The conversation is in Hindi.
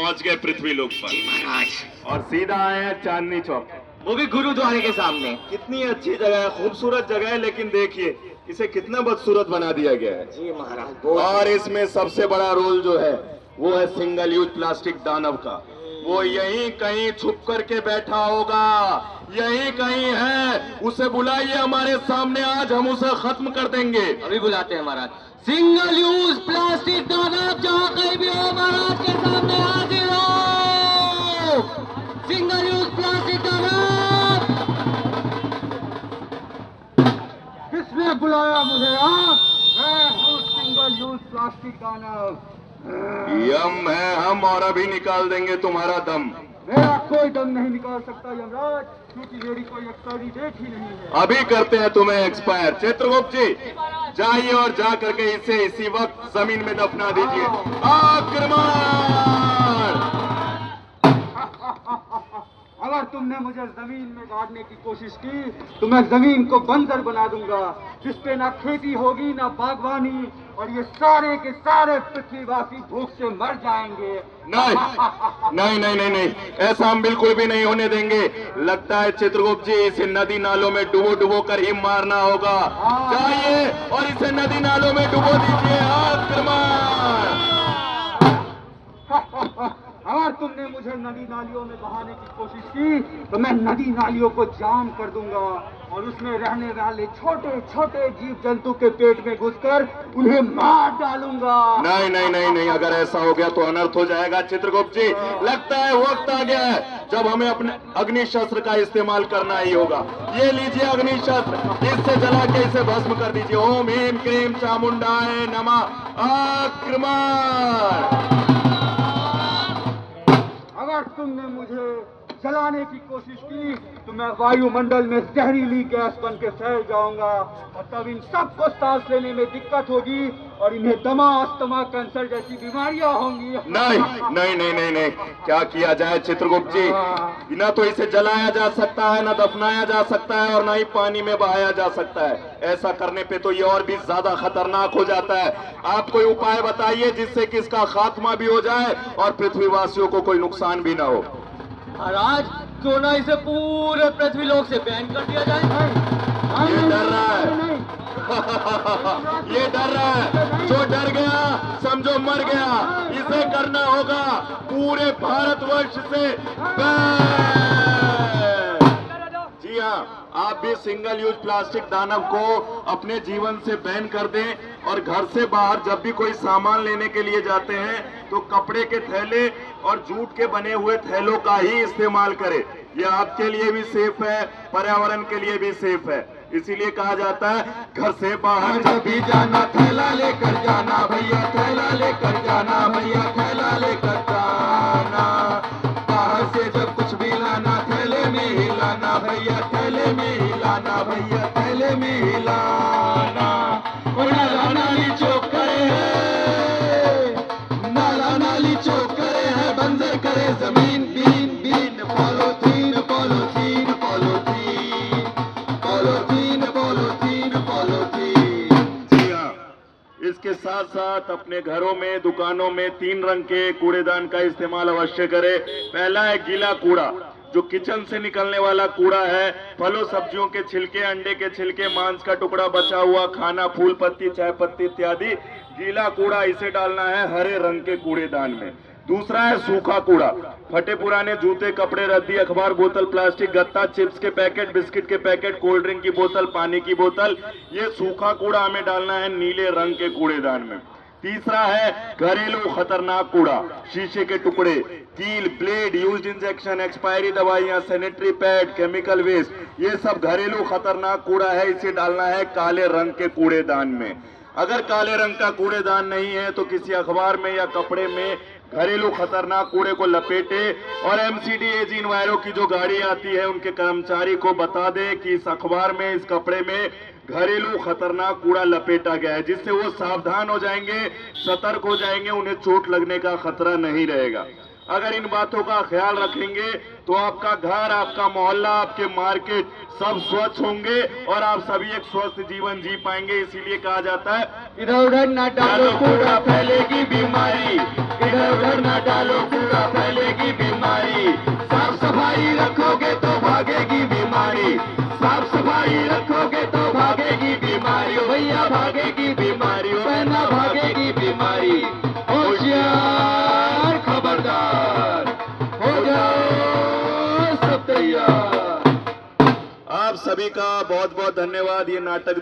पहुंच गए पृथ्वी लोक पर महाराज। और सीधा आए हैं चांदनी चौक, वो भी गुरुद्वारे के सामने। कितनी अच्छी जगह है, खूबसूरत जगह है, लेकिन देखिए इसे कितना बदसूरत बना दिया गया है। जी महाराज। और इसमें सबसे बड़ा रोल जो है वो है सिंगल यूज प्लास्टिक दानव का। वो यहीं कहीं छुप करके बैठा होगा, यहीं कहीं है, उसे बुलाइए हमारे सामने, आज हम उसे खत्म कर देंगे। अभी बुलाते हैं महाराज। सिंगल यूज प्लास्टिक दानव जहाँ कहीं भी हो, महाराज के सामने हाजिर हो। सिंगल यूज प्लास्टिक दानव। किसने बुलाया मुझे? मैं हूँ सिंगल यूज प्लास्टिक दानव। यम है हम, और अभी निकाल देंगे तुम्हारा दम। मेरा कोई दम नहीं निकाल सकता यमराज, क्योंकि मेरी कोई एक्सपायरी डेट ही नहीं है। अभी करते हैं तुम्हें एक्सपायर। चित्रगुप्त जी जाइए और जा करके इसे इसी वक्त जमीन में दफना दीजिए। आक्रमण! अगर तुमने मुझे जमीन में गाड़ने की कोशिश की तो मैं जमीन को बंजर बना दूंगा, जिस पे ना खेती होगी ना बागवानी, और ये सारे के सारे पृथ्वीवासी भूख से मर जाएंगे। नहीं नहीं नहीं नहीं नहीं, ऐसा हम बिल्कुल भी नहीं होने देंगे। लगता है चित्रगुप्त जी इसे नदी नालों में डुबो डुबो कर ही मारना होगा। जाइए और इसे नदी नालों में डुबो दीजिए। आक्रमण! अगर तुमने मुझे नदी नालियों में बहाने की कोशिश की तो मैं नदी नालियों को जाम कर दूंगा और उसमें रहने वाले छोटे छोटे जीव जंतु के पेट में घुसकर उन्हें मार डालूंगा। नहीं नहीं नहीं नहीं, अगर ऐसा हो गया तो अनर्थ हो जाएगा चित्रगुप्त जी। लगता है वक्त आ गया है जब हमें अपने अग्नि शस्त्र का इस्तेमाल करना ही होगा। ये लीजिए अग्नि शस्त्र, इससे जला के इसे भस्म कर दीजिए। ओम ह्रीं क्लीं चामुंडाय नमः। आक्रमण! अगर तुमने मुझे जलाने की कोशिश की तो मैं वायुमंडल में जहरीली गैस बन के फैल जाऊंगा और तब इन सबको सांस लेने में दिक्कत होगी और इन्हें दमा, अस्थमा, कैंसर जैसी बीमारियां होंगी। नहीं नहीं नहीं नहीं नहीं, क्या किया जाए चित्रगुप्त जी? न तो इसे जलाया जा सकता है, न दफनाया जा सकता है, और न ही पानी में बहाया जा सकता है। ऐसा करने पे तो ये और भी ज्यादा खतरनाक हो जाता है। आप कोई उपाय बताइए जिससे कि इसका खात्मा भी हो जाए और पृथ्वीवासियों को कोई नुकसान भी ना हो। महाराज क्यों ना इसे पूरे पृथ्वी लोक से बैन कर दिया जाए। ये डर रहा है ये डर रहा है। जो डर गया समझो मर गया। इसे करना होगा पूरे भारतवर्ष से बैन। जी हाँ, आप भी सिंगल यूज प्लास्टिक दानव को अपने जीवन से बैन कर दें और घर से बाहर जब भी कोई सामान लेने के लिए जाते हैं तो कपड़े के थैले और जूट के बने हुए थैलों का ही इस्तेमाल करें। यह आपके लिए भी सेफ है, पर्यावरण के लिए भी सेफ है। इसीलिए कहा जाता है घर से बाहर जब भी जाना थैला लेकर जाना भैया, थैला लेकर जाना भैया, थैला लेकर जाना। बाहर से जब कुछ भी लाना थैले में ही लाना भैया, थैले में ही लाना भैया, थैले में ही लाना। नाला नाली चौक करे है, नाला नाली चौक करे है, बंजर करे जमीन। बीन बीन polythene polythene polythene polythene polythene polythene. जी हाँ, इसके साथ साथ अपने घरों में, दुकानों में 3 रंग के कूड़ेदान का इस्तेमाल अवश्य करें। पहला है गीला कूड़ा, जो किचन से निकलने वाला कूड़ा है। फलों सब्जियों के छिलके, अंडे के छिलके, मांस का टुकड़ा, बचा हुआ खाना, फूल पत्ती, चाय पत्ती इत्यादि गीला कूड़ा, इसे डालना है हरे रंग के कूड़ेदान में। दूसरा है सूखा कूड़ा, फटे पुराने जूते, कपड़े, रद्दी, अखबार, बोतल, प्लास्टिक, गत्ता, चिप्स के पैकेट, बिस्किट के पैकेट, कोल्ड ड्रिंक की बोतल, पानी की बोतल, ये सूखा कूड़ा हमें डालना है नीले रंग के कूड़ेदान में। तीसरा है घरेलू खतरनाक कूड़ा, शीशे के टुकड़े, कील, ब्लेड, यूज्ड इंजेक्शन, एक्सपायरी दवाइयां, सैनिटरी पैड, केमिकल वेस्ट, ये सब घरेलू खतरनाक कूड़ा है। इसे डालना है काले रंग के कूड़ेदान में। अगर काले रंग का कूड़ेदान नहीं है तो किसी अखबार में या कपड़े में घरेलू खतरनाक कूड़े को लपेटे और MCDAG इन्वायरो की जो गाड़ी आती है उनके कर्मचारी को बता दे कि इस अखबार में, इस कपड़े में घरेलू खतरनाक कूड़ा लपेटा गया है, जिससे वो सावधान हो जाएंगे, सतर्क हो जाएंगे, उन्हें चोट लगने का खतरा नहीं रहेगा। अगर इन बातों का ख्याल रखेंगे तो आपका घर, आपका मोहल्ला, आपके मार्केट सब स्वच्छ होंगे और आप सभी एक स्वस्थ जीवन जी पाएंगे। इसीलिए कहा जाता है इधर उधर ना डालो कूड़ा फैलेगी बीमारी, इधर इधर उधर ना डालो कूड़ा, फैलेगी बीमारी। साफ सफाई रखोगे तो भागेगी बीमारी, साफ सफाई रखोगे तो भागेगी बीमारी। ओ भैया भागेगी बीमारी, ओ बहना भागेगी बीमारी। होशियार खबरदार, हो जाओ सब तैयार। आप सभी का बहुत बहुत धन्यवाद। ये नाटक